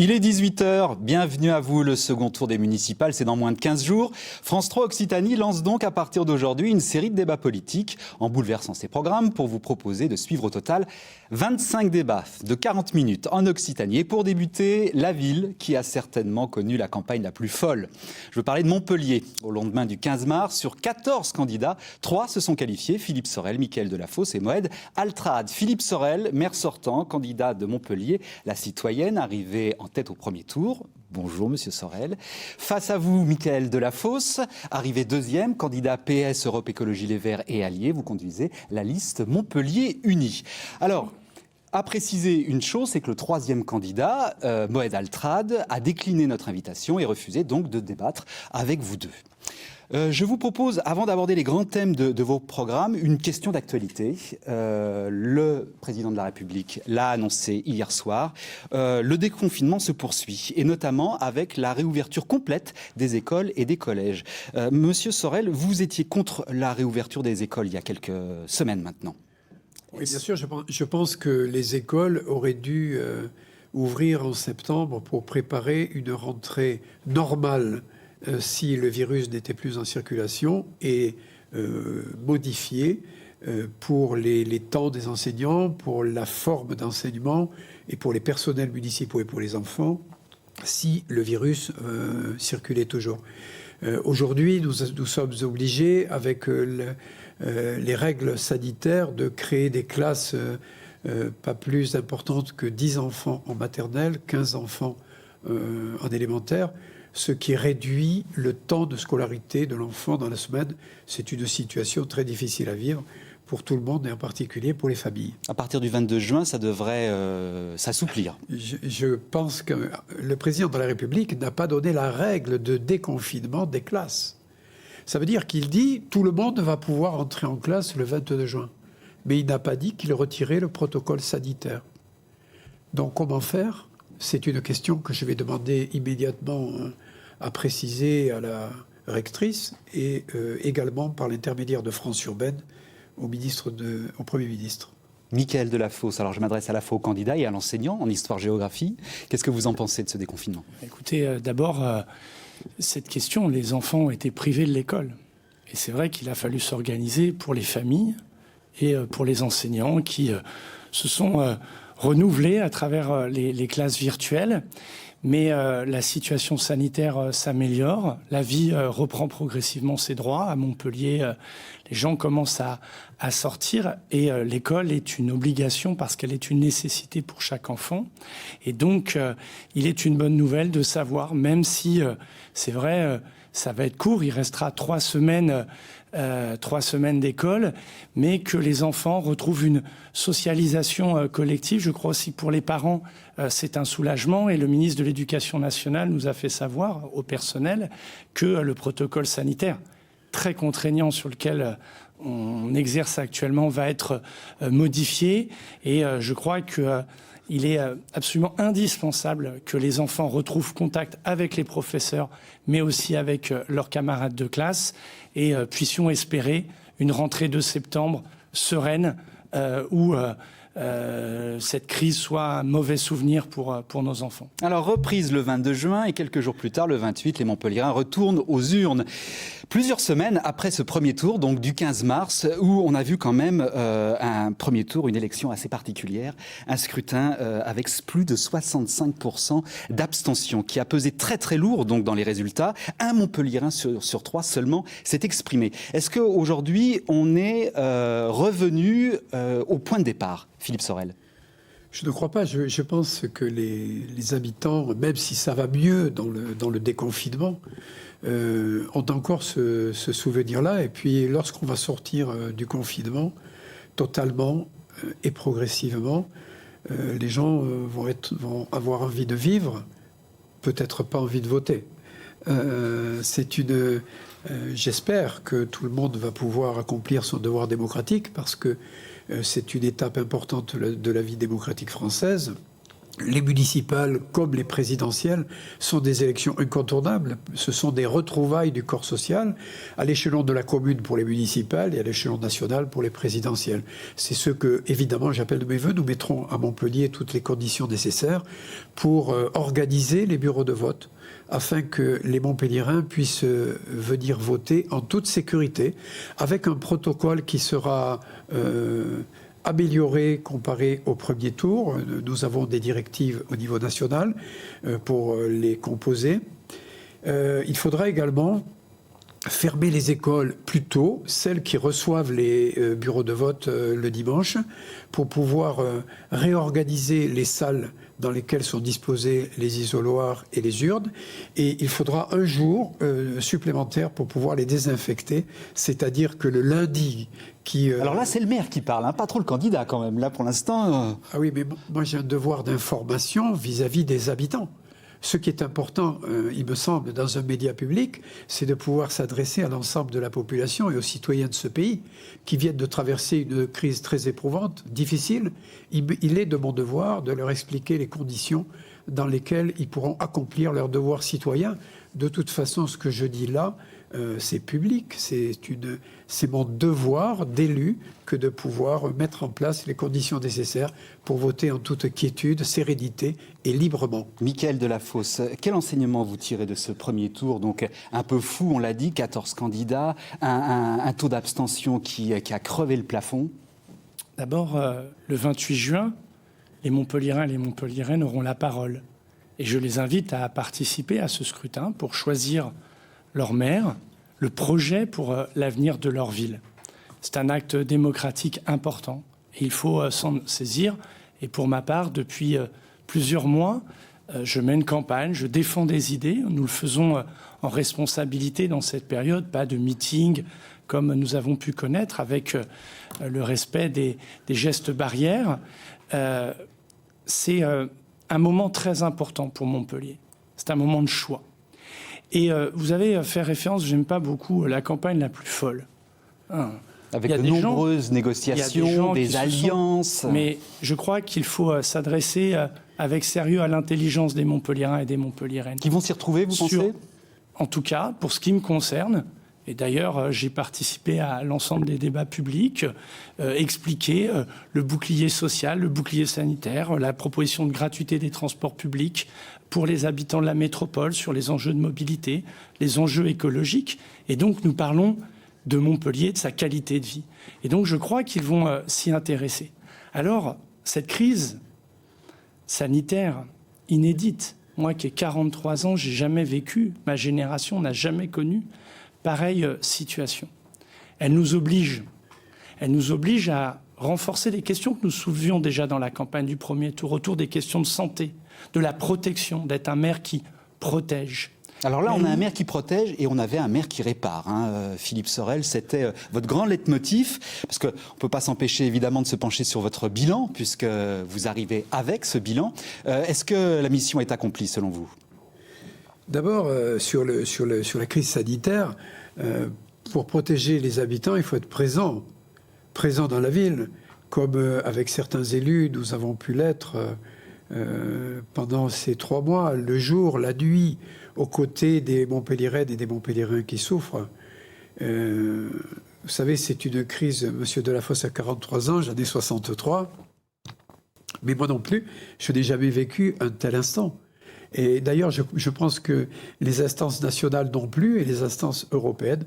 Il est 18h, bienvenue à vous, le second tour des municipales, c'est dans moins de 15 jours. France 3 Occitanie lance donc à partir d'aujourd'hui une série de débats politiques en bouleversant ses programmes pour vous proposer de suivre au total 25 débats de 40 minutes en Occitanie. Et pour débuter, la ville qui a certainement connu la campagne la plus folle. Je veux parler de Montpellier. Au lendemain du 15 mars, sur 14 candidats, 3 se sont qualifiés, Philippe Sorel, Mickaël Delafosse et Moed Altrad. Philippe Sorel, maire sortant, candidat de Montpellier, la citoyenne arrivée en tête au premier tour. Bonjour Monsieur Sorel. Face à vous, Mickaël Delafosse, arrivé deuxième, candidat PS, Europe Écologie Les Verts et Alliés. Vous conduisez la liste Montpellier Uni. Alors, à préciser une chose, c'est que le troisième candidat, Moed Altrad, a décliné notre invitation et refusé donc de débattre avec vous deux. Je vous propose, avant d'aborder les grands thèmes de vos programmes, une question d'actualité. Le président de la République l'a annoncé hier soir. Le déconfinement se poursuit, et notamment avec la réouverture complète des écoles et des collèges. Monsieur Sorel, vous étiez contre la réouverture des écoles il y a quelques semaines maintenant. Oui, bien sûr, je pense que les écoles auraient dû ouvrir en septembre pour préparer une rentrée normale si le virus n'était plus en circulation et modifié pour les temps des enseignants, pour la forme d'enseignement et pour les personnels municipaux et pour les enfants si le virus circulait toujours. Aujourd'hui, nous sommes obligés, avec les règles sanitaires, de créer des classes pas plus importantes que 10 enfants en maternelle, 15 enfants en élémentaire, ce qui réduit le temps de scolarité de l'enfant dans la semaine. C'est une situation très difficile à vivre pour tout le monde et en particulier pour les familles. À partir du 22 juin, ça devrait s'assouplir. Je pense que le président de la République n'a pas donné la règle de déconfinement des classes. Ça veut dire qu'il dit tout le monde va pouvoir entrer en classe le 22 juin. Mais il n'a pas dit qu'il retirait le protocole sanitaire. Donc comment faire ? C'est une question que je vais demander immédiatement à préciser à la rectrice et également par l'intermédiaire de France Urbaine au Premier ministre. Mickaël Delafosse, alors je m'adresse à la fois au candidat et à l'enseignant en histoire-géographie. Qu'est-ce que vous en pensez de ce déconfinement ? Écoutez, d'abord, cette question, les enfants ont été privés de l'école. Et c'est vrai qu'il a fallu s'organiser pour les familles et pour les enseignants qui se sont renouvelés à travers les classes virtuelles. Mais la situation sanitaire s'améliore, la vie reprend progressivement ses droits. À Montpellier, les gens commencent à sortir et l'école est une obligation parce qu'elle est une nécessité pour chaque enfant. Et donc, il est une bonne nouvelle de savoir, même si c'est vrai, ça va être court, il restera 3 semaines d'école, mais que les enfants retrouvent une socialisation collective. Je crois aussi que pour les parents, c'est un soulagement. Et le ministre de l'Éducation nationale nous a fait savoir au personnel que le protocole sanitaire très contraignant sur lequel on exerce actuellement va être modifié. Et je crois que il est absolument indispensable que les enfants retrouvent contact avec les professeurs, mais aussi avec leurs camarades de classe, et puissions espérer une rentrée de septembre sereine où cette crise soit un mauvais souvenir pour nos enfants. Alors, reprise le 22 juin et quelques jours plus tard, le 28, les Montpelliérains retournent aux urnes. Plusieurs semaines après ce premier tour, donc du 15 mars, où on a vu quand même un premier tour, une élection assez particulière, un scrutin avec plus de 65% d'abstention, qui a pesé très très lourd donc dans les résultats. Un Montpelliérain sur 3 seulement s'est exprimé. Est-ce qu'aujourd'hui, on est revenu au point de départ, Philippe Sorel ? Je ne crois pas. Je pense que les habitants, même si ça va mieux dans le déconfinement, ont encore ce souvenir-là. Et puis, lorsqu'on va sortir du confinement, totalement et progressivement, les gens vont avoir envie de vivre, peut-être pas envie de voter. J'espère que tout le monde va pouvoir accomplir son devoir démocratique parce que c'est une étape importante de la vie démocratique française. les municipales comme les présidentielles sont des élections incontournables. Ce sont des retrouvailles du corps social à l'échelon de la commune pour les municipales et à l'échelon national pour les présidentielles. C'est ce que, évidemment, j'appelle de mes voeux. Nous mettrons à Montpellier toutes les conditions nécessaires pour organiser les bureaux de vote afin que les Montpelliérains puissent venir voter en toute sécurité avec un protocole qui sera amélioré comparé au premier tour. Nous avons des directives au niveau national pour les composer. Il faudra également fermer les écoles plus tôt, celles qui reçoivent les bureaux de vote le dimanche, pour pouvoir réorganiser les salles dans lesquelles sont disposés les isoloirs et les urnes. Et il faudra un jour supplémentaire pour pouvoir les désinfecter, c'est-à-dire que le lundi qui... Alors là, c'est le maire qui parle, hein, pas trop le candidat quand même. Là, pour l'instant... Ah oui, mais moi j'ai un devoir d'information vis-à-vis des habitants. Ce qui est important, il me semble, dans un média public, c'est de pouvoir s'adresser à l'ensemble de la population et aux citoyens de ce pays qui viennent de traverser une crise très éprouvante, difficile. Il est de mon devoir de leur expliquer les conditions dans lesquelles ils pourront accomplir leurs devoirs citoyens. De toute façon, ce que je dis là, c'est public, c'est mon devoir d'élu que de pouvoir mettre en place les conditions nécessaires pour voter en toute quiétude, sérénité et librement. Mickaël Delafosse, quel enseignement vous tirez de ce premier tour? Donc un peu fou, on l'a dit, 14 candidats, un taux d'abstention qui a crevé le plafond. D'abord, le 28 juin, les Montpelliérains et les Montpelliéraines auront la parole. Et je les invite à participer à ce scrutin pour choisir leur maire, le projet pour l'avenir de leur ville. C'est un acte démocratique important et il faut s'en saisir. Et pour ma part, depuis plusieurs mois, je mène campagne, je défends des idées. Nous le faisons en responsabilité dans cette période, pas de meeting comme nous avons pu connaître, avec le respect des gestes barrières. C'est un moment très important pour Montpellier. C'est un moment de choix. Et vous avez fait référence, j'aime pas beaucoup, la campagne la plus folle. Avec de nombreuses négociations, des alliances. Mais je crois qu'il faut s'adresser avec sérieux à l'intelligence des Montpelliérains et des Montpelliéraines. Qui vont s'y retrouver, vous pensez ? En tout cas, pour ce qui me concerne, et d'ailleurs j'ai participé à l'ensemble des débats publics, expliquer le bouclier social, le bouclier sanitaire, la proposition de gratuité des transports publics pour les habitants de la métropole, sur les enjeux de mobilité, les enjeux écologiques. Et donc nous parlons de Montpellier, de sa qualité de vie. Et donc je crois qu'ils vont s'y intéresser. Alors, cette crise sanitaire inédite, moi qui ai 43 ans, j'ai jamais vécu, ma génération n'a jamais connu pareille situation. Elle nous oblige à renforcer les questions que nous soulevions déjà dans la campagne du premier tour, autour des questions de santé, de la protection, d'être un maire qui protège. Alors là, on a un maire qui protège et on avait un maire qui répare. Philippe Sorel, c'était votre grand leitmotiv, parce qu'on ne peut pas s'empêcher évidemment de se pencher sur votre bilan, puisque vous arrivez avec ce bilan. Est-ce que la mission est accomplie selon vous ? D'abord, sur la crise sanitaire, pour protéger les habitants, il faut être présent dans la ville, comme avec certains élus, nous avons pu l'être pendant ces 3 mois, le jour, la nuit, aux côtés des Montpelliéraines et des Montpelliérains qui souffrent. Vous savez, c'est une crise. Monsieur Delafosse a 43 ans, j'en ai 63. Mais moi non plus, je n'ai jamais vécu un tel instant. Et d'ailleurs, je pense que les instances nationales non plus et les instances européennes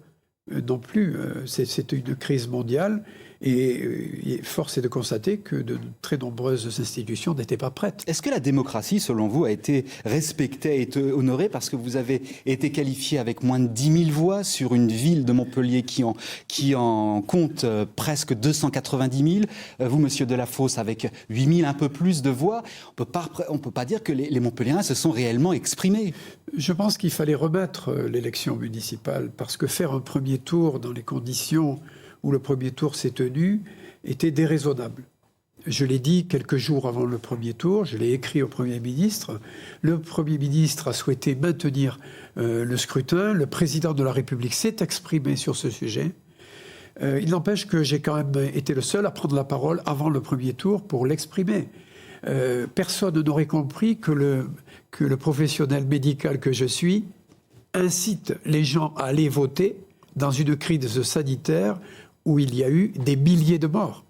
non plus. C'est une crise mondiale. Et force est de constater que de très nombreuses institutions n'étaient pas prêtes. Est-ce que la démocratie, selon vous, a été respectée, a été honorée parce que vous avez été qualifié avec moins de 10 000 voix sur une ville de Montpellier qui en compte presque 290 000. Vous, monsieur Delafosse, avec 8 000, un peu plus de voix, on ne peut pas dire que les Montpelliérains se sont réellement exprimés. Je pense qu'il fallait remettre l'élection municipale parce que faire un premier tour dans les conditions où le premier tour s'est tenu, était déraisonnable. Je l'ai dit quelques jours avant le premier tour, je l'ai écrit au Premier ministre. Le Premier ministre a souhaité maintenir le scrutin. Le Président de la République s'est exprimé sur ce sujet. Il n'empêche que j'ai quand même été le seul à prendre la parole avant le premier tour pour l'exprimer. personne n'aurait compris que le professionnel médical que je suis incite les gens à aller voter dans une crise sanitaire où il y a eu des milliers de morts.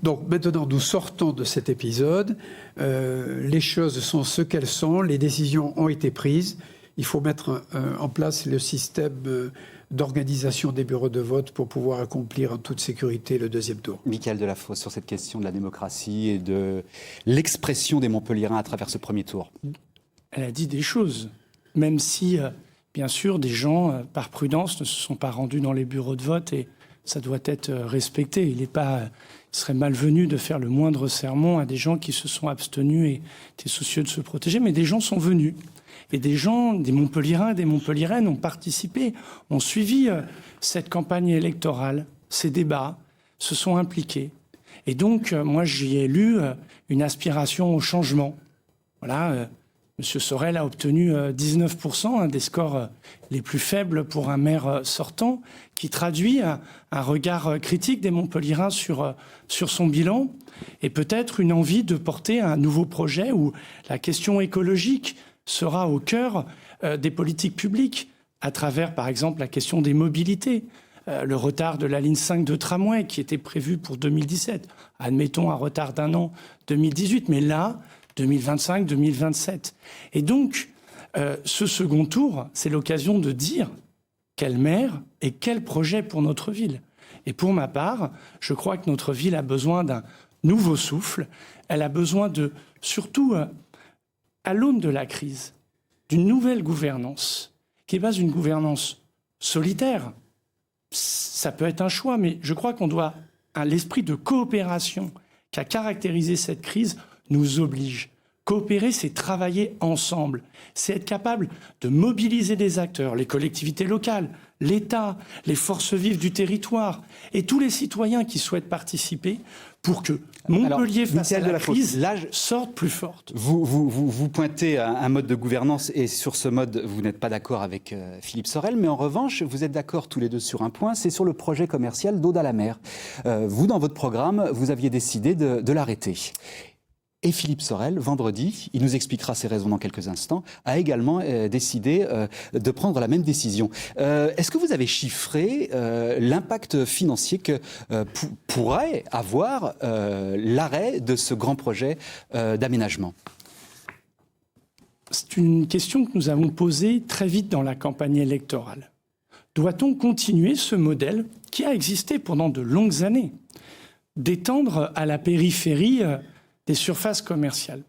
Donc maintenant, nous sortons de cet épisode. Les choses sont ce qu'elles sont. Les décisions ont été prises. Il faut mettre en place le système d'organisation des bureaux de vote pour pouvoir accomplir en toute sécurité le deuxième tour. Mickaël Delafosse, sur cette question de la démocratie et de l'expression des Montpelliérains à travers ce premier tour. Elle a dit des choses, même si, bien sûr, des gens, par prudence, ne se sont pas rendus dans les bureaux de vote et ça doit être respecté. Il serait malvenu de faire le moindre sermon à des gens qui se sont abstenus et étaient soucieux de se protéger, mais des gens sont venus. Et des gens, des Montpelliérains et des Montpelliéraines ont participé, ont suivi cette campagne électorale, ces débats, se sont impliqués. Et donc, moi, j'y ai lu une aspiration au changement. Voilà, M. Sorel a obtenu 19%, un des scores les plus faibles pour un maire sortant, qui traduit un regard critique des Montpelliérains sur son bilan et peut-être une envie de porter un nouveau projet où la question écologique sera au cœur des politiques publiques, à travers, par exemple, la question des mobilités. Le retard de la ligne 5 de tramway qui était prévu pour 2017. Admettons un retard d'un an, 2018. Mais là, 2025, 2027. Et donc, ce second tour, c'est l'occasion de dire quel maire et quel projet pour notre ville. Et pour ma part, je crois que notre ville a besoin d'un nouveau souffle. Elle a besoin de, surtout, à l'aune de la crise, d'une nouvelle gouvernance, qui n'est pas une gouvernance solitaire. Ça peut être un choix, mais je crois qu'on doit, l'esprit de coopération qui a caractérisé cette crise nous oblige. Coopérer, c'est travailler ensemble. C'est être capable de mobiliser des acteurs, les collectivités locales, l'État, les forces vives du territoire et tous les citoyens qui souhaitent participer pour que Montpellier, face à la crise, sorte plus forte. Vous pointez un mode de gouvernance et sur ce mode, vous n'êtes pas d'accord avec Philippe Sorel, mais en revanche, vous êtes d'accord tous les deux sur un point, c'est sur le projet commercial d'Aude-à-la-Mer. Vous, dans votre programme, vous aviez décidé de l'arrêter. Et Philippe Sorel, vendredi, il nous expliquera ses raisons dans quelques instants, a également décidé de prendre la même décision. Est-ce que vous avez chiffré l'impact financier que pourrait avoir l'arrêt de ce grand projet d'aménagement ? C'est une question que nous avons posée très vite dans la campagne électorale. Doit-on continuer ce modèle qui a existé pendant de longues années, d'étendre à la périphérie des surfaces commerciales?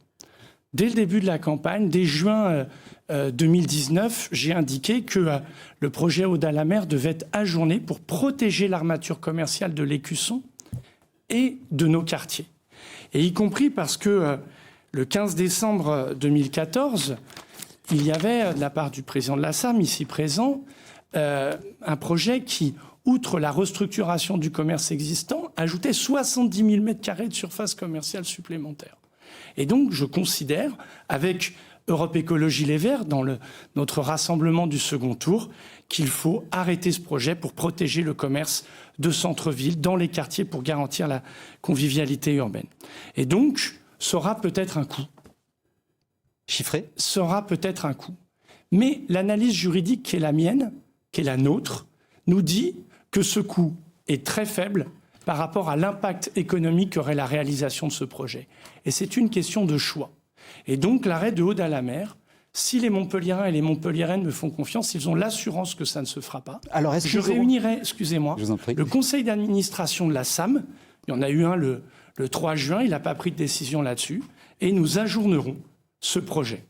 Dès le début de la campagne, dès juin 2019, j'ai indiqué que le projet Aude-à-la-Mer devait être ajourné pour protéger l'armature commerciale de l'Écusson et de nos quartiers. Et y compris parce que le 15 décembre 2014, il y avait, de la part du président de la SAM, ici présent, un projet qui, outre la restructuration du commerce existant, ajoutait 70 000 m² de surface commerciale supplémentaire. Et donc, je considère, avec Europe Écologie Les Verts, dans notre rassemblement du second tour, qu'il faut arrêter ce projet pour protéger le commerce de centre-ville, dans les quartiers, pour garantir la convivialité urbaine. Et donc, ça aura peut-être un coût. Chiffré ? Ça aura peut-être un coût. Mais l'analyse juridique qui est la mienne, qui est la nôtre, nous dit que ce coût est très faible par rapport à l'impact économique qu'aurait la réalisation de ce projet. Et c'est une question de choix. Et donc l'arrêt de Aude-à-la-Mer, si les Montpelliérains et les Montpelliéraines me font confiance, ils ont l'assurance que ça ne se fera pas. Alors, je réunirai, excusez-moi, le conseil d'administration de la SAM, il y en a eu un le 3 juin, il n'a pas pris de décision là-dessus, et nous ajournerons ce projet.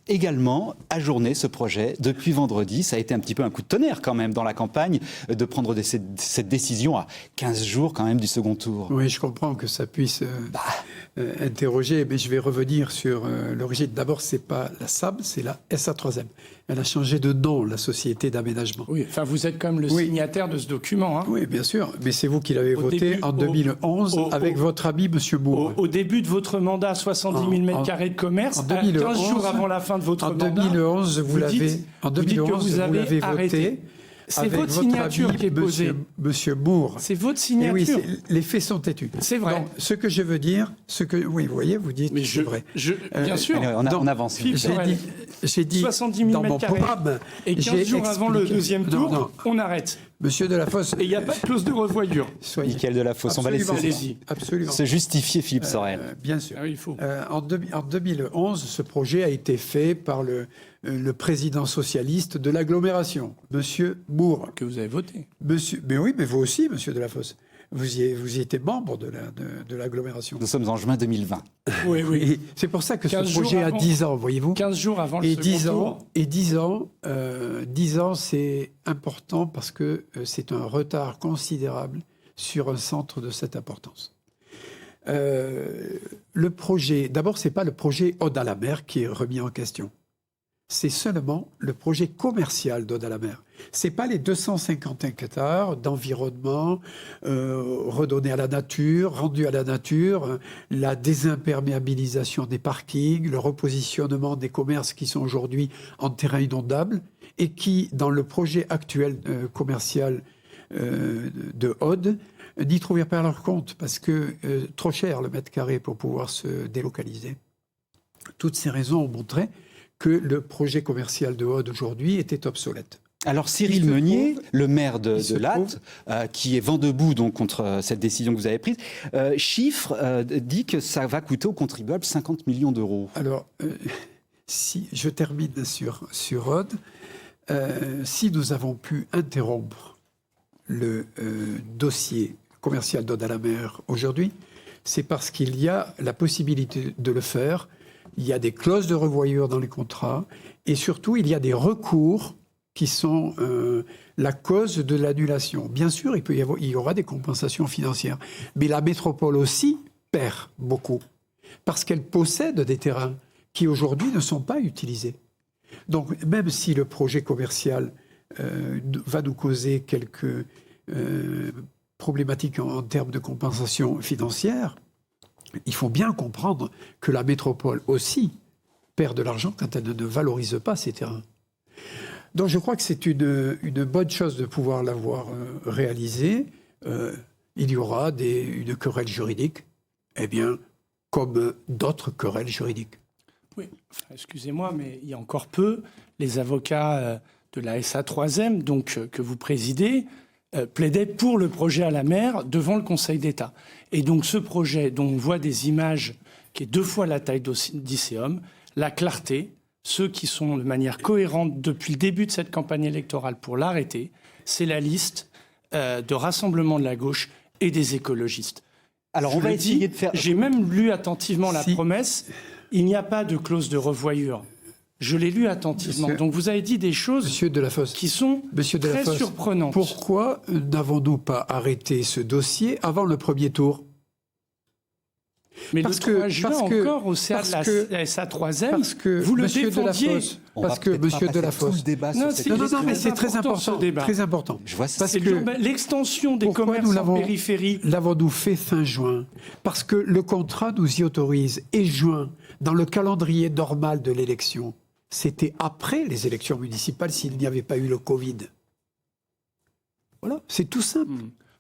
Également ajourner ce projet depuis vendredi. Ça a été un petit peu un coup de tonnerre quand même dans la campagne de prendre cette décision à 15 jours quand même du second tour. Oui, je comprends que ça puisse interroger, mais je vais revenir sur l'origine. D'abord, c'est pas la SAM, c'est la SA3M. Elle a changé de nom, la Société d'aménagement. Oui, enfin vous êtes quand même le signataire de ce document. Hein. Oui, bien sûr, mais c'est vous qui l'avez voté en 2011 avec votre ami, M. Moore. Au début de votre mandat, 70 000 m² de commerce, 15 jours avant la fin de votre mandat. En 2011, vous l'avez voté. C'est votre signature qui est posée. Monsieur Moore. C'est votre Et signature. oui, les faits sont têtus. C'est vrai. Donc, ce que je veux dire, oui, vous voyez, vous dites, c'est vrai. Bien sûr. Allez, on avance. Philippe Sorel. J'ai dit 70 000 dans mon mètres carrés. programme. Et 15 jours avant le deuxième tour, Non. on arrête. Monsieur Delafosse. Et il n'y a pas de clause de revoyure. Michael Delafosse, on va laisser Allez-y. Absolument. se justifier Philippe Sorel. Bien sûr. Ah oui, il faut. En 2011, ce projet a été fait par le président socialiste de l'agglomération, Monsieur Moore. Que vous avez voté. Mais oui, mais vous aussi, Monsieur Delafosse. Vous y étiez membre de l'agglomération. Nous sommes en juin 2020. Oui, oui. Et c'est pour ça que ce 15 projet jours a avant. 10 ans, voyez-vous. 15 jours avant le Et second 10 tour. ans, 10 ans, c'est important parce que c'est un retard considérable sur un centre de cette importance. Le projet, d'abord, c'est pas le projet Aude à la mer qui est remis en question. C'est seulement le projet commercial d'Aude à la mer. C'est pas les 250 hectares d'environnement redonnés à la nature, rendus à la nature, la désimperméabilisation des parkings, le repositionnement des commerces qui sont aujourd'hui en terrain inondable et qui, dans le projet actuel commercial de Aude, n'y trouvaient pas leur compte parce que trop cher le mètre carré pour pouvoir se délocaliser. Toutes ces raisons ont montré que le projet commercial de Aude aujourd'hui était obsolète. Alors Cyril Meunier, le maire de Latte, qui est vent debout donc contre cette décision que vous avez prise, dit que ça va coûter aux contribuables 50 millions d'euros. Alors, si je termine sur Aude, si nous avons pu interrompre le dossier commercial d'Aude à la mer aujourd'hui, c'est parce qu'il y a la possibilité de le faire. Il y a des clauses de revoyure dans les contrats et surtout, il y a des recours qui sont la cause de l'annulation. Bien sûr, il y aura des compensations financières, mais la métropole aussi perd beaucoup parce qu'elle possède des terrains qui aujourd'hui ne sont pas utilisés. Donc, même si le projet commercial va nous causer quelques problématiques en termes de compensation financière, il faut bien comprendre que la métropole aussi perd de l'argent quand elle ne valorise pas ces terrains. Donc je crois que c'est une bonne chose de pouvoir l'avoir réalisé. Il y aura une querelle juridique, eh bien, comme d'autres querelles juridiques. Oui, excusez-moi, mais il y a encore peu, les avocats de la SA3M, donc que vous présidez, plaidaient pour le projet à la mer devant le Conseil d'État. Et donc ce projet dont on voit des images qui est 2 fois la taille d'Odysseum, la clarté, ceux qui sont de manière cohérente depuis le début de cette campagne électorale pour l'arrêter, c'est la liste de Rassemblement de la gauche et des écologistes. Alors on va essayer de faire... J'ai même lu attentivement la promesse. Il n'y a pas de clause de revoyure. Je l'ai lu attentivement. Donc vous avez dit des choses qui sont très surprenantes. Pourquoi n'avons-nous pas arrêté ce dossier avant le premier tour ? Mais le 3 juin encore, au CA de la SA3M, vous le défendiez. Parce que Monsieur Delafosse... Non, mais c'est très important. Très important. Je vois ça. Parce que l'extension des commerces en périphérie... L'avons-nous fait fin juin ? Parce que le contrat nous y autorise. Et juin, dans le calendrier normal de l'élection, c'était après les élections municipales s'il n'y avait pas eu le Covid. Voilà, c'est tout simple.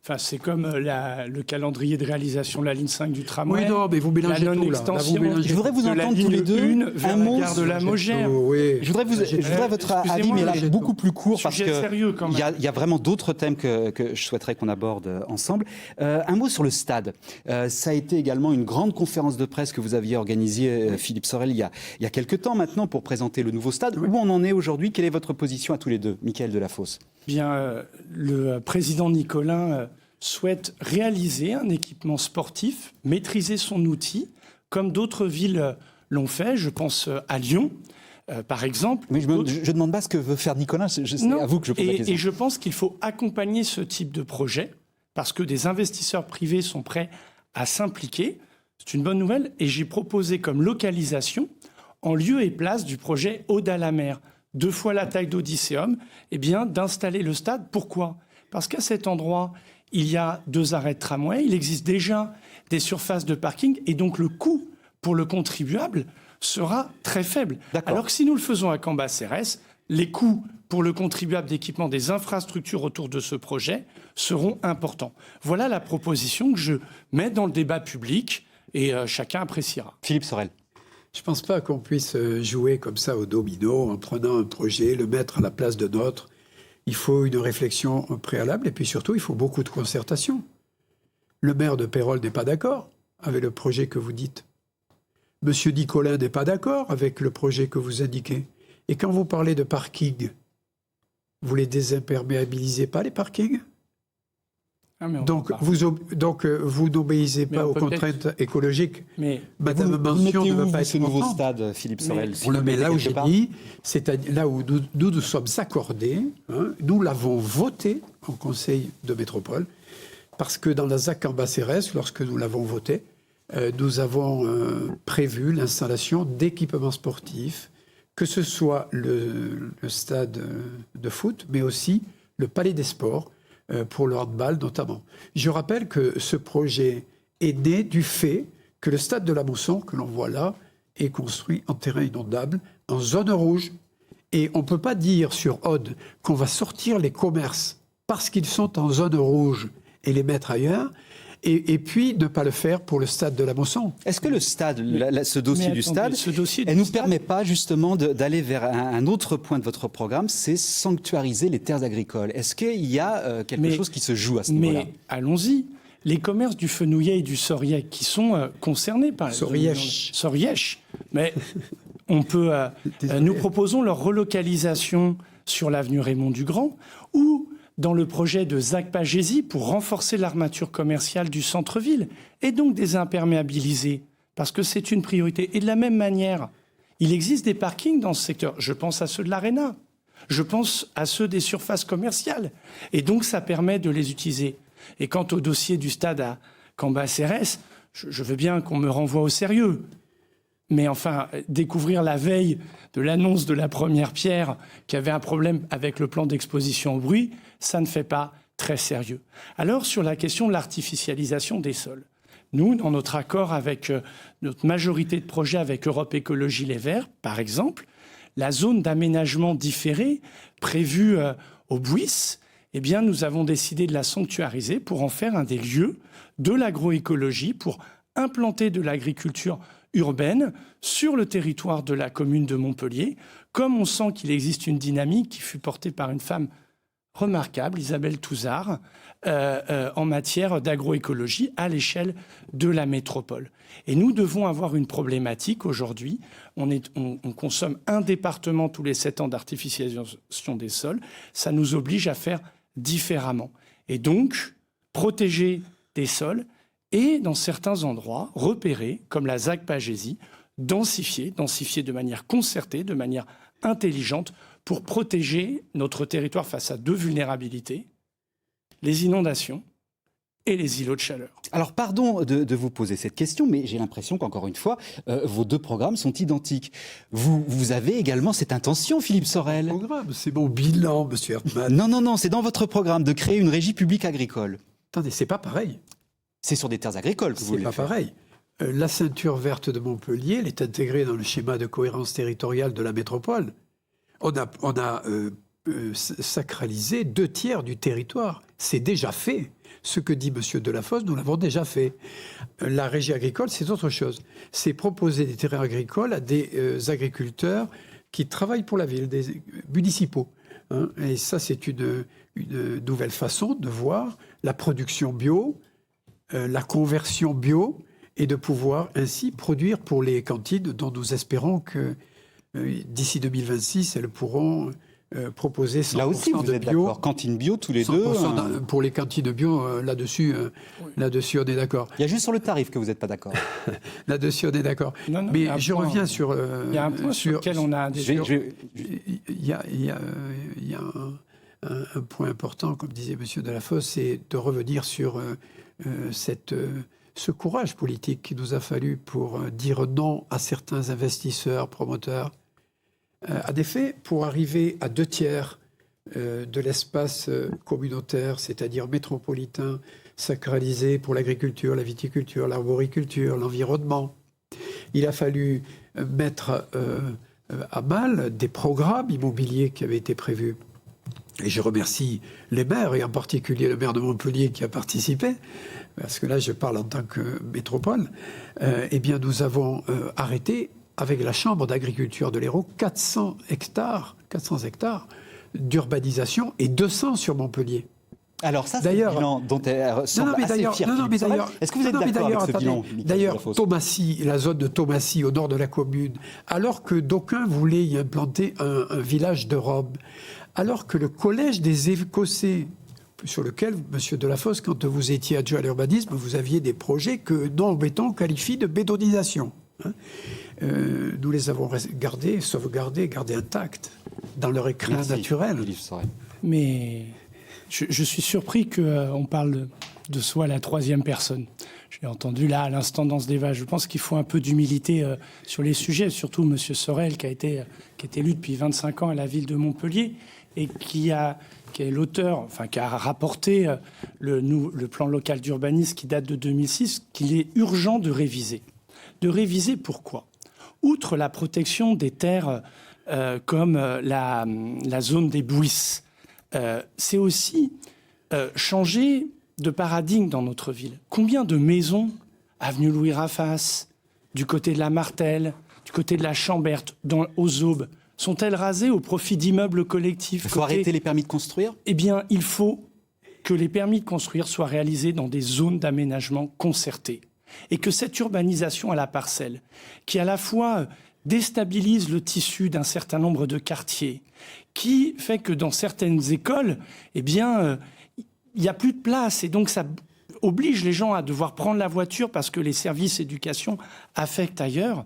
Enfin, c'est comme le calendrier de réalisation de la ligne 5 du tramway. Oui, non, mais vous mélangez tout, là. Je voudrais vous entendre tous les deux un mot de la Mogère. Oui. Je voudrais votre avis, mais là, beaucoup plus court, parce qu'il y a vraiment d'autres thèmes que je souhaiterais qu'on aborde ensemble. Un mot sur le stade. Ça a été également une grande conférence de presse que vous aviez organisée, Philippe Sorel, il y a quelques temps maintenant, pour présenter le nouveau stade. Oui. Où on en est aujourd'hui ? Quelle est votre position à tous les deux ? Michael Delafosse. Bien, le président Nicolin souhaite réaliser un équipement sportif, maîtriser son outil, comme d'autres villes l'ont fait. Je pense à Lyon, par exemple. Mais je ne demande pas ce que veut faire Nicolin, c'est à vous que je pose la question. Et je pense qu'il faut accompagner ce type de projet, parce que des investisseurs privés sont prêts à s'impliquer. C'est une bonne nouvelle. Et j'ai proposé comme localisation, en lieu et place du projet Aude à la mer, 2 fois la taille d'Odysseum, eh bien, d'installer le stade. Pourquoi ? Parce qu'à cet endroit, il y a 2 arrêts de tramway, il existe déjà des surfaces de parking, et donc le coût pour le contribuable sera très faible. Alors que si nous le faisons à Cambacérès, les coûts pour le contribuable d'équipement des infrastructures autour de ce projet seront importants. Voilà la proposition que je mets dans le débat public et chacun appréciera. Philippe Sorel. Je ne pense pas qu'on puisse jouer comme ça au domino en prenant un projet, le mettre à la place de d'autres. Il faut une réflexion préalable et puis surtout, il faut beaucoup de concertation. Le maire de Pérols n'est pas d'accord avec le projet que vous dites. Monsieur Nicolin n'est pas d'accord avec le projet que vous indiquez. Et quand vous parlez de parking, vous les désimperméabilisez pas, les parkings ? Donc, vous n'obéissez pas aux contraintes écologiques. Mais Madame Mention ne veut pas être ce nouveau contente. stade, Philippe Sorel. On le met là où j'ai dit, c'est là où nous sommes accordés. Hein, nous l'avons voté en Conseil de métropole, parce que dans la ZAC en Bas-Cérès, lorsque nous l'avons voté, nous avons prévu l'installation d'équipements sportifs, que ce soit le stade de foot, mais aussi le palais des sports, pour le handball notamment. Je rappelle que ce projet est né du fait que le stade de la Mousson, que l'on voit là, est construit en terrain inondable, en zone rouge. Et on ne peut pas dire sur Aude qu'on va sortir les commerces parce qu'ils sont en zone rouge et les mettre ailleurs, et puis ne pas le faire pour le stade de la Mousson. Est-ce que le stade, ce dossier du stade, elle ne nous permet pas justement d'aller vers un autre point de votre programme, c'est sanctuariser les terres agricoles. Est-ce qu'il y a quelque chose qui se joue à ce niveau-là ? Mais allons-y. Les commerces du Fenouillet et du Soriec qui sont concernés par... Sorièche. Mais on peut... nous proposons leur relocalisation sur l'avenue Raymond-Dugrand ou dans le projet de ZAC-Pagésie pour renforcer l'armature commerciale du centre-ville et donc désimperméabiliser, parce que c'est une priorité. Et de la même manière, il existe des parkings dans ce secteur. Je pense à ceux de l'Arena, je pense à ceux des surfaces commerciales. Et donc ça permet de les utiliser. Et quant au dossier du stade à Cambas-Cérès, je veux bien qu'on me renvoie au sérieux. Mais enfin, découvrir la veille de l'annonce de la première pierre qu'il y avait un problème avec le plan d'exposition au bruit, ça ne fait pas très sérieux. Alors, sur la question de l'artificialisation des sols, nous, dans notre accord avec notre majorité de projets avec Europe Écologie Les Verts, par exemple, la zone d'aménagement différé prévue au Buis, eh bien, nous avons décidé de la sanctuariser pour en faire un des lieux de l'agroécologie, pour implanter de l'agriculture urbaine sur le territoire de la commune de Montpellier, comme on sent qu'il existe une dynamique qui fut portée par une femme remarquable, Isabelle Touzard, en matière d'agroécologie à l'échelle de la métropole. Et nous devons avoir une problématique aujourd'hui. On consomme un département tous les 7 ans d'artificialisation des sols. Ça nous oblige à faire différemment. Et donc, protéger des sols et, dans certains endroits, repérer, comme la ZAC-Pagésie, densifier de manière concertée, de manière intelligente, pour protéger notre territoire face à 2 vulnérabilités, les inondations et les îlots de chaleur. Alors, pardon de vous poser cette question, mais j'ai l'impression qu'encore une fois, vos 2 programmes sont identiques. Vous avez également cette intention, Philippe Sorel. Programme, c'est mon bilan, monsieur Hertmann. Non, c'est dans votre programme de créer une régie publique agricole. Attendez, c'est pas pareil. C'est sur des terres agricoles que vous voulez faire. C'est pas pareil. La ceinture verte de Montpellier, elle est intégrée dans le schéma de cohérence territoriale de la métropole. On a sacralisé 2 tiers du territoire. C'est déjà fait. Ce que dit M. Delafosse, nous l'avons déjà fait. La régie agricole, c'est autre chose. C'est proposer des terrains agricoles à des agriculteurs qui travaillent pour la ville, des municipaux. Hein. Et ça, c'est une nouvelle façon de voir la production bio, la conversion bio, et de pouvoir ainsi produire pour les cantines dont nous espérons que d'ici 2026, elles pourront proposer 100% là aussi, vous de êtes bio. d'accord. Cantine bio, tous les deux. Pour les cantines bio, là-dessus, on est d'accord. Il y a juste sur le tarif que vous n'êtes pas d'accord. Là-dessus, on est d'accord. Mais je reviens sur... Il y a un point sur lequel on a... Il y a un point important, comme disait M. Delafosse, c'est de revenir sur ce courage politique qu'il nous a fallu pour dire non à certains investisseurs, promoteurs, à des faits, pour arriver à 2 tiers de l'espace communautaire, c'est-à-dire métropolitain, sacralisé pour l'agriculture, la viticulture, l'arboriculture, l'environnement. Il a fallu mettre à mal des programmes immobiliers qui avaient été prévus. Et je remercie les maires, et en particulier le maire de Montpellier qui a participé, parce que là je parle en tant que métropole. Eh bien nous avons arrêté avec la Chambre d'agriculture de l'Hérault 400 hectares d'urbanisation et 200 sur Montpellier. Alors ça, c'est le bilan dont elle semble assez fière. Est-ce que vous êtes d'accord avec ce bilan? D'ailleurs, Thomassie, la zone de Thomassie, au nord de la commune, alors que d'aucuns voulaient y implanter un village de Rome, alors que le collège des Écossais, sur lequel, monsieur Delafosse, quand vous étiez adjoint à l'urbanisme, vous aviez des projets que non-béton qualifie de bétonisation. Nous les avons sauvegardés, gardés intacts dans leur écrin naturel. Mais je suis surpris qu'on parle de soi à la troisième personne. J'ai entendu là, à l'instant, dans ce débat. Je pense qu'il faut un peu d'humilité sur les sujets, surtout M. Sorel, qui est élu depuis 25 ans à la ville de Montpellier et qui est l'auteur, enfin qui a rapporté le plan local d'urbanisme qui date de 2006, qu'il est urgent de réviser. De réviser pourquoi? Outre la protection des terres comme la zone des Bouisses, c'est aussi changer de paradigme dans notre ville. Combien de maisons, avenue Louis Raffasse, du côté de la Martelle, du côté de la Chamberte, aux Aubes, sont-elles rasées au profit d'immeubles collectifs? Il faut arrêter les permis de construire? Eh bien, il faut que les permis de construire soient réalisés dans des zones d'aménagement concertées. Et que cette urbanisation à la parcelle, qui à la fois déstabilise le tissu d'un certain nombre de quartiers, qui fait que dans certaines écoles, eh bien, il n'y a plus de place. Et donc, ça oblige les gens à devoir prendre la voiture parce que les services éducation affectent ailleurs.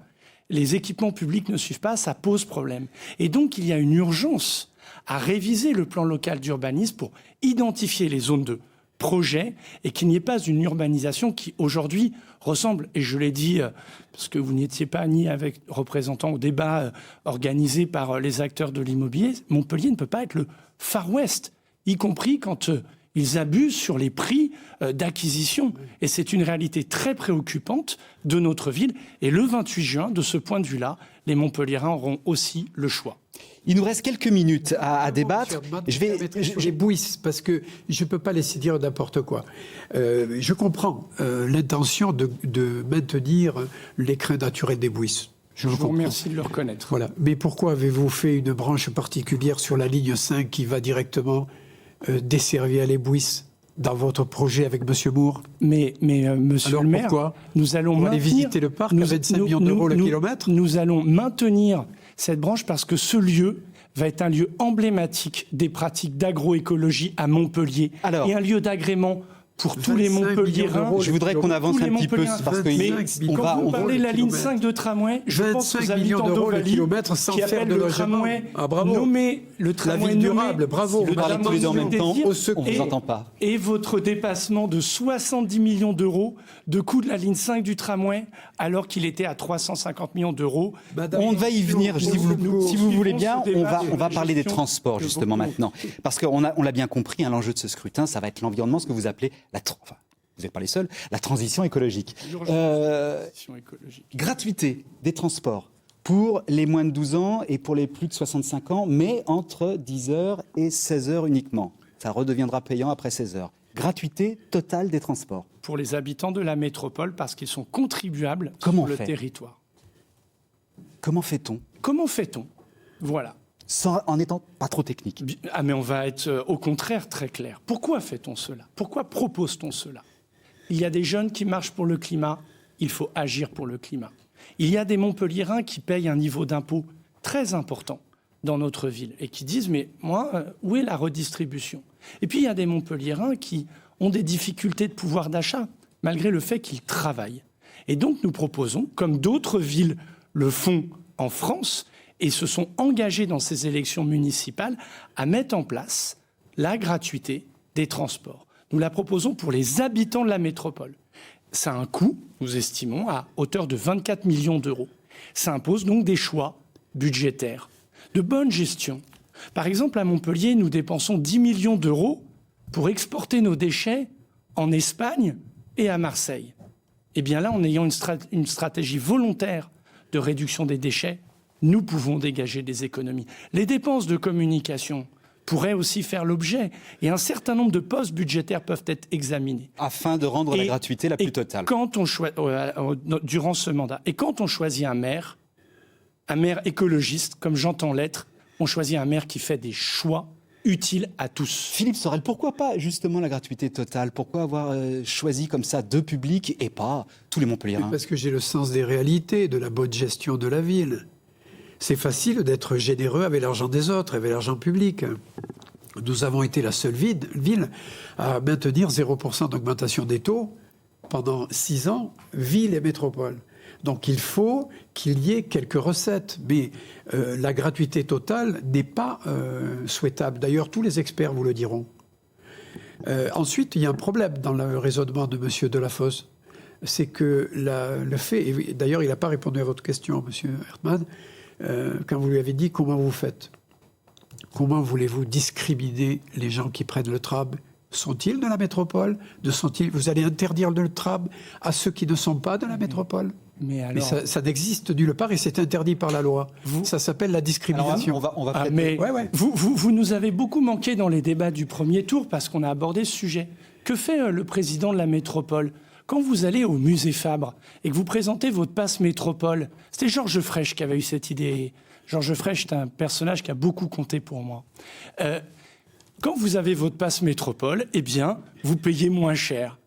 Les équipements publics ne suivent pas, ça pose problème. Et donc, il y a une urgence à réviser le plan local d'urbanisme pour identifier les zones de projet et qu'il n'y ait pas une urbanisation qui, aujourd'hui, ressemble, et je l'ai dit, parce que vous n'étiez pas ni avec représentants au débat organisé par les acteurs de l'immobilier, Montpellier ne peut pas être le Far West, y compris quand ils abusent sur les prix d'acquisition. Et c'est une réalité très préoccupante de notre ville. Et le 28 juin, de ce point de vue-là, les Montpelliérains auront aussi le choix. Il nous reste quelques minutes à débattre. Je vais les Bouisses, parce que je ne peux pas laisser dire n'importe quoi. Je comprends l'intention de maintenir l'écrin naturel des Bouisses. Je vous remercie de le reconnaître. Voilà. Mais pourquoi avez-vous fait une branche particulière sur la ligne 5 qui va directement desservir les Bouisses dans votre projet avec M. Moore? Mais monsieur alors, le maire, pourquoi nous allons aller visiter le parc à 25 millions d'euros le kilomètre? Nous allons maintenir cette branche parce que ce lieu va être un lieu emblématique des pratiques d'agroécologie à Montpellier et un lieu d'agrément pour tous les Montpelliérains. Je voudrais qu'on avance un petit peu parce que quand vous parlez de la ligne 5 de tramway, je pense aux habitants d'Ovalie qui appellent le tramway nommé le tramway durable. Bravo. Vous parlez tous les deux en même temps, on ne vous entend pas. Et votre dépassement de 70 millions d'euros de coût de la ligne 5 du tramway, alors qu'il était à 350 millions d'euros. On va y venir. Si vous voulez bien, on va parler des transports justement maintenant. Parce qu'on l'a bien compris, l'enjeu de ce scrutin, ça va être l'environnement, ce que vous appelez vous n'êtes pas les seuls, la transition écologique. Gratuité des transports pour les moins de 12 ans et pour les plus de 65 ans, mais entre 10h et 16h uniquement. Ça redeviendra payant après 16h. Gratuité totale des transports. Pour les habitants de la métropole, parce qu'ils sont contribuables sur le territoire. Comment fait-on? Voilà. En n'étant pas trop technique. Ah, mais on va être au contraire très clair. Pourquoi fait-on cela? Pourquoi propose-t-on cela? Il y a des jeunes qui marchent pour le climat, il faut agir pour le climat. Il y a des Montpelliérains qui payent un niveau d'impôt très important dans notre ville et qui disent « mais moi, où est la redistribution ?» Et puis il y a des Montpelliérains qui ont des difficultés de pouvoir d'achat, malgré le fait qu'ils travaillent. Et donc nous proposons, comme d'autres villes le font en France, et se sont engagés dans ces élections municipales à mettre en place la gratuité des transports. Nous la proposons pour les habitants de la métropole. Ça a un coût, nous estimons, à hauteur de 24 millions d'euros. Ça impose donc des choix budgétaires, de bonne gestion. Par exemple, à Montpellier, nous dépensons 10 millions d'euros pour exporter nos déchets en Espagne et à Marseille. Eh bien là, en ayant une stratégie volontaire de réduction des déchets, nous pouvons dégager des économies. Les dépenses de communication pourraient aussi faire l'objet, et un certain nombre de postes budgétaires peuvent être examinés. Afin de rendre la gratuité la plus totale. Durant ce mandat. Et quand on choisit un maire écologiste, comme j'entends l'être, on choisit un maire qui fait des choix utiles à tous. Philippe Sorel, pourquoi pas justement la gratuité totale? Pourquoi avoir choisi comme ça deux publics et pas tous les Montpelliérains? Parce que j'ai le sens des réalités, de la bonne gestion de la ville. C'est facile d'être généreux avec l'argent des autres, avec l'argent public. Nous avons été la seule ville à maintenir 0% d'augmentation des taux pendant 6 ans, ville et métropole. Donc il faut qu'il y ait quelques recettes. Mais la gratuité totale n'est pas souhaitable. D'ailleurs, tous les experts vous le diront. Ensuite, il y a un problème dans le raisonnement de M. Delafosse. C'est que le fait, et d'ailleurs il n'a pas répondu à votre question, M. Hertmann, quand vous lui avez dit comment vous faites, comment voulez-vous discriminer les gens qui prennent le tram? Sont-ils de la métropole? Vous allez interdire le tram à ceux qui ne sont pas de la métropole? Mais ça n'existe nulle part et c'est interdit par la loi. Ça s'appelle la discrimination. Vous nous avez beaucoup manqué dans les débats du premier tour parce qu'on a abordé ce sujet. Que fait le président de la métropole? Quand vous allez au musée Fabre et que vous présentez votre passe métropole, c'était Georges Frêche qui avait eu cette idée. Georges Frêche, c'est un personnage qui a beaucoup compté pour moi. Quand vous avez votre passe métropole, eh bien, vous payez moins cher.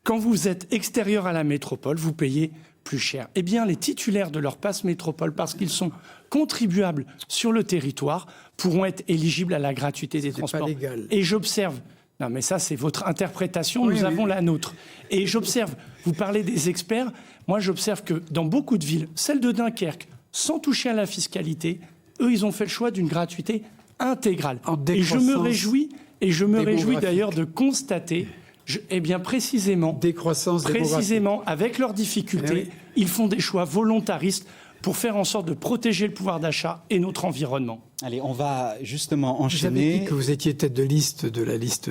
Quand vous êtes extérieur à la métropole, vous payez plus cher. Eh bien, les titulaires de leur passe métropole, parce qu'ils sont contribuables sur le territoire, pourront être éligibles à la gratuité des transports. Pas légal. Et j'observe... Non, mais ça, c'est votre interprétation, nous avons la nôtre. Et j'observe, vous parlez des experts, moi j'observe que dans beaucoup de villes, celle de Dunkerque, sans toucher à la fiscalité, eux, ils ont fait le choix d'une gratuité intégrale. Et je me réjouis d'ailleurs de constater, précisément, avec leurs difficultés, ils font des choix volontaristes pour faire en sorte de protéger le pouvoir d'achat et notre environnement. Allez, on va justement enchaîner. Vous avez dit que vous étiez tête de liste de la liste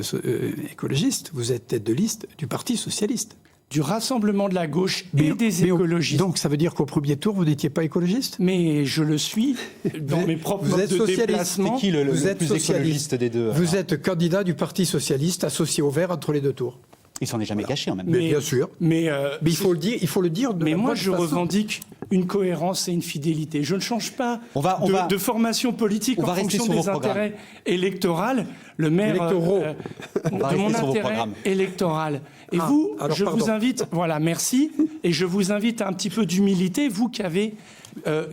écologiste, vous êtes tête de liste du Parti socialiste. Du Rassemblement de la gauche et des écologistes. Donc ça veut dire qu'au premier tour, vous n'étiez pas écologiste? Mais je le suis dans mes propres modes de déplacement. C'est qui le plus écologiste des deux? Vous êtes candidat du Parti socialiste associé au Vert entre les deux tours. Il s'en est jamais caché en même temps. Mais bien sûr. Mais il faut le dire. Mais moi, je revendique une cohérence et une fidélité. Je ne change pas de formation politique en fonction des intérêts électoraux. Le maire de mon intérêt électoral. Et vous, vous invite, merci, et je vous invite à un petit peu d'humilité, vous qui avez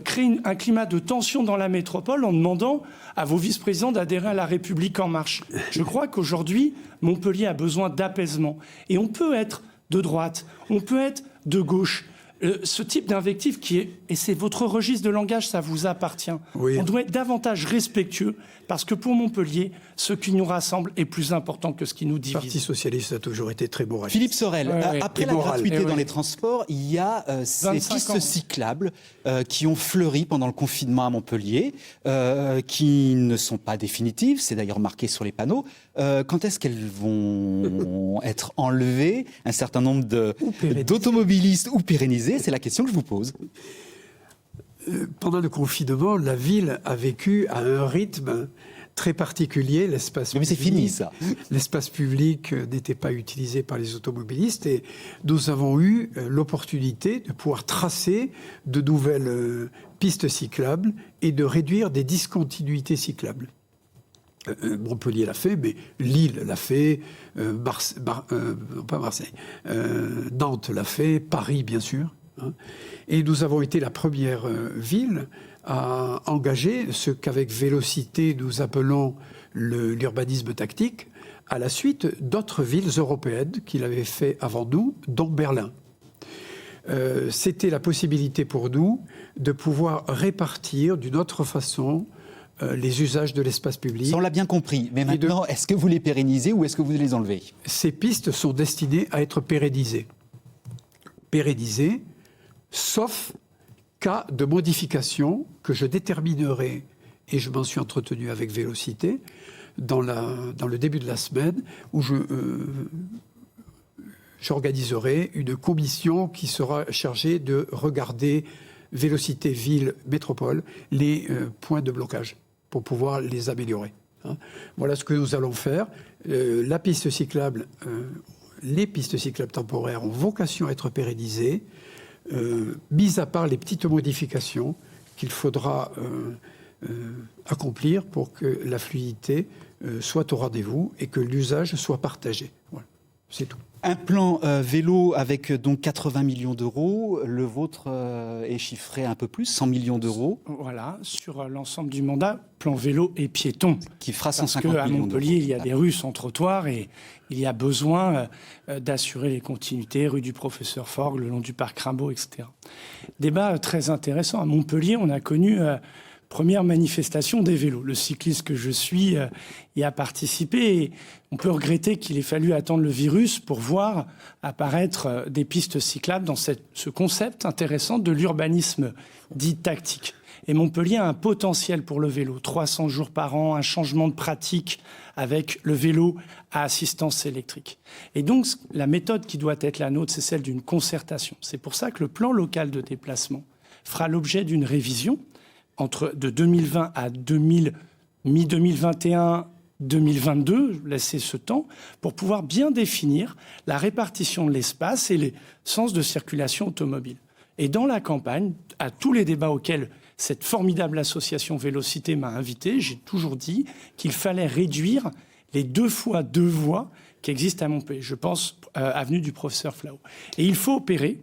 créé un climat de tension dans la métropole en demandant à vos vice-présidents d'adhérer à La République En Marche. Je crois qu'aujourd'hui, Montpellier a besoin d'apaisement. Et on peut être de droite, on peut être de gauche. Ce type d'invective et c'est votre registre de langage, ça vous appartient. Oui. On doit être davantage respectueux parce que pour Montpellier, ce qui nous rassemble est plus important que ce qui nous divise. Le Parti socialiste a toujours été très moraliste. Philippe Sorel, après la gratuité dans les transports, il y a ces pistes cyclables qui ont fleuri pendant le confinement à Montpellier, qui ne sont pas définitives, c'est d'ailleurs marqué sur les panneaux. Quand est-ce qu'elles vont être enlevées? Un certain nombre d'automobilistes ou pérennisés? C'est la question que je vous pose. Pendant le confinement, la ville a vécu à un rythme très particulier. Mais c'est fini, ça. L'espace public n'était pas utilisé par les automobilistes et nous avons eu l'opportunité de pouvoir tracer de nouvelles pistes cyclables et de réduire des discontinuités cyclables. Montpellier l'a fait, mais Lille l'a fait, Nantes l'a fait, Paris bien sûr. Et nous avons été la première ville à engager ce qu'avec Vélocité nous appelons l'urbanisme tactique, à la suite d'autres villes européennes qui l'avaient fait avant nous, dont Berlin. C'était la possibilité pour nous de pouvoir répartir d'une autre façon les usages de l'espace public. Ça, on l'a bien compris. Mais maintenant, est-ce que vous les pérennisez ou est-ce que vous les enlevez? Ces pistes sont destinées à être pérennisées. Pérennisées, sauf cas de modification que je déterminerai, et je m'en suis entretenu avec Vélocité, dans le début de la semaine, où j'organiserai une commission qui sera chargée de regarder Vélocité Ville Métropole les points de blocage pour pouvoir les améliorer. Hein. Voilà ce que nous allons faire. La piste cyclable, les pistes cyclables temporaires ont vocation à être pérennisées, mis à part les petites modifications qu'il faudra accomplir pour que la fluidité soit au rendez-vous et que l'usage soit partagé. Voilà, c'est tout. Un plan vélo avec donc 80 millions d'euros. Le vôtre est chiffré un peu plus, 100 millions d'euros. Voilà, sur l'ensemble du mandat, plan vélo et piéton. Qui fera 150 millions d'euros. Parce qu'à Montpellier, il y a des rues sans trottoir et il y a besoin d'assurer les continuités, rue du Professeur Forgue, le long du parc Rimbaud, etc. Débat très intéressant. À Montpellier, on a connu... première manifestation des vélos. Le cycliste que je suis y a participé et on peut regretter qu'il ait fallu attendre le virus pour voir apparaître des pistes cyclables dans ce concept intéressant de l'urbanisme dit tactique. Et Montpellier a un potentiel pour le vélo. 300 jours par an, un changement de pratique avec le vélo à assistance électrique. Et donc, la méthode qui doit être la nôtre, c'est celle d'une concertation. C'est pour ça que le plan local de déplacement fera l'objet d'une révision de 2020 à mi-2021, 2022, laisser ce temps, pour pouvoir bien définir la répartition de l'espace et les sens de circulation automobile. Et dans la campagne, à tous les débats auxquels cette formidable association Vélocité m'a invité, j'ai toujours dit qu'il fallait réduire les 2 fois 2 voies qui existent à Montpellier. Je pense avenue du Professeur Flau. Et il faut opérer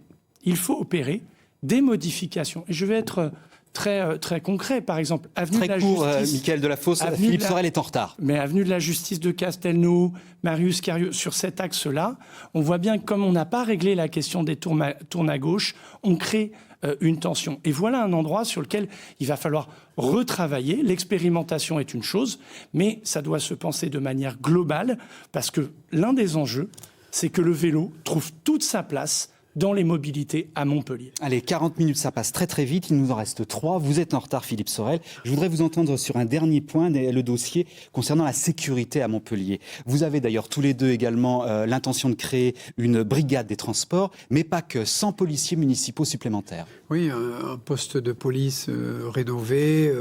des modifications. Et je vais être très concret. Par exemple, avenue très de la court, Justice. Michael Delafosse, Philippe Sorel est en retard. Mais avenue de la Justice de Castelnau, Marius Carieux, sur cet axe-là, on voit bien que comme on n'a pas réglé la question des tournes à gauche, on crée une tension. Et voilà un endroit sur lequel il va falloir retravailler. L'expérimentation est une chose, mais ça doit se penser de manière globale, parce que l'un des enjeux, c'est que le vélo trouve toute sa place dans les mobilités à Montpellier. Allez, 40 minutes, ça passe très très vite. Il nous en reste 3. Vous êtes en retard, Philippe Sorel. Je voudrais vous entendre sur un dernier point, le dossier concernant la sécurité à Montpellier. Vous avez d'ailleurs tous les deux également l'intention de créer une brigade des transports, mais pas que, 100 policiers municipaux supplémentaires. Oui, un poste de police rénové,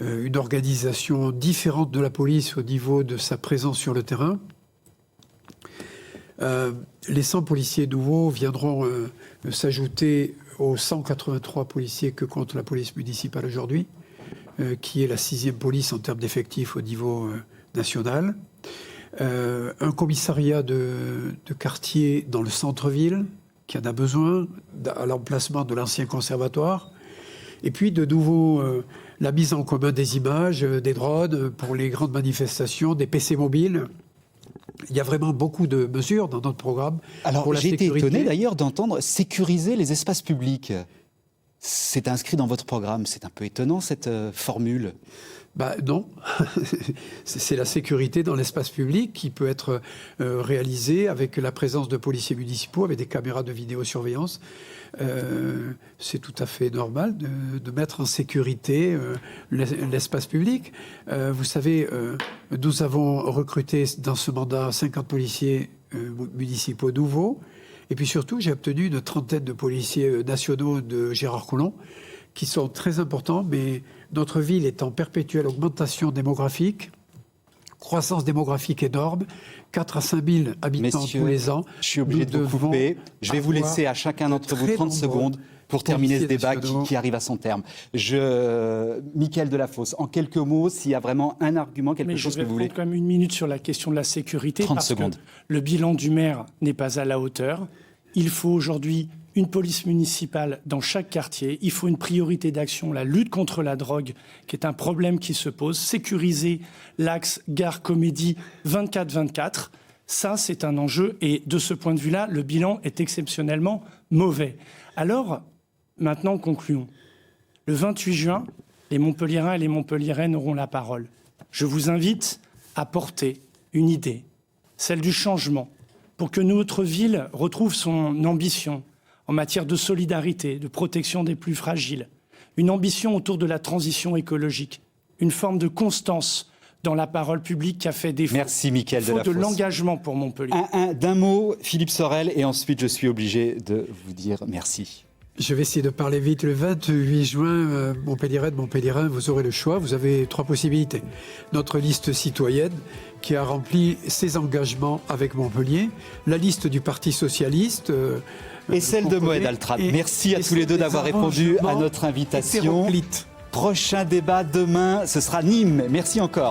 une organisation différente de la police au niveau de sa présence sur le terrain. Les 100 policiers nouveaux viendront s'ajouter aux 183 policiers que compte la police municipale aujourd'hui, qui est la 6e police en termes d'effectifs au niveau national. Un commissariat de quartier dans le centre-ville, qui en a besoin, à l'emplacement de l'ancien conservatoire. Et puis de nouveau, la mise en commun des images, des drones pour les grandes manifestations, des PC mobiles. Il y a vraiment beaucoup de mesures dans notre programme. Alors, j'ai été étonné d'ailleurs d'entendre sécuriser les espaces publics. C'est inscrit dans votre programme. C'est un peu étonnant, cette formule. Non, c'est la sécurité dans l'espace public qui peut être réalisée avec la présence de policiers municipaux, avec des caméras de vidéosurveillance. C'est tout à fait normal de mettre en sécurité l'espace public. Vous savez, nous avons recruté dans ce mandat 50 policiers municipaux nouveaux. Et puis surtout, j'ai obtenu une trentaine de policiers nationaux de Gérard Collomb, qui sont très importants, mais notre ville est en perpétuelle augmentation démographique, croissance démographique énorme, 4 à 5 000 habitants tous les ans. Je suis obligé de vous couper. Je vais vous laisser à chacun d'entre vous 30 secondes pour terminer ce débat qui arrive à son terme. Michael Delafosse, en quelques mots, s'il y a vraiment un argument, quelque chose que vous voulez. Je vais prendre quand même 1 minute sur la question de la sécurité. 30 parce secondes. Que le bilan du maire n'est pas à la hauteur. Il faut aujourd'hui une police municipale dans chaque quartier. Il faut une priorité d'action, la lutte contre la drogue, qui est un problème qui se pose. Sécuriser l'axe gare-comédie 24-24. Ça, c'est un enjeu. Et de ce point de vue-là, le bilan est exceptionnellement mauvais. Alors, maintenant, concluons. Le 28 juin, les Montpelliérains et les Montpelliéraines auront la parole. Je vous invite à porter une idée, celle du changement, pour que notre ville retrouve son ambition en matière de solidarité, de protection des plus fragiles, une ambition autour de la transition écologique, une forme de constance dans la parole publique qui a fait défaut. Merci, Michael Delafosse. Il faut de l'engagement pour Montpellier. D'un mot, Philippe Sorel, et ensuite je suis obligé de vous dire merci. Je vais essayer de parler vite. Le 28 juin, Montpellier-Rennes, Montpellier-Rhin, vous aurez le choix. Vous avez 3 possibilités. Notre liste citoyenne, qui a rempli ses engagements avec Montpellier. La liste du Parti socialiste. Et celle de Moed Altrad. Merci à tous les deux d'avoir répondu à notre invitation. Prochain débat demain, ce sera Nîmes. Merci encore.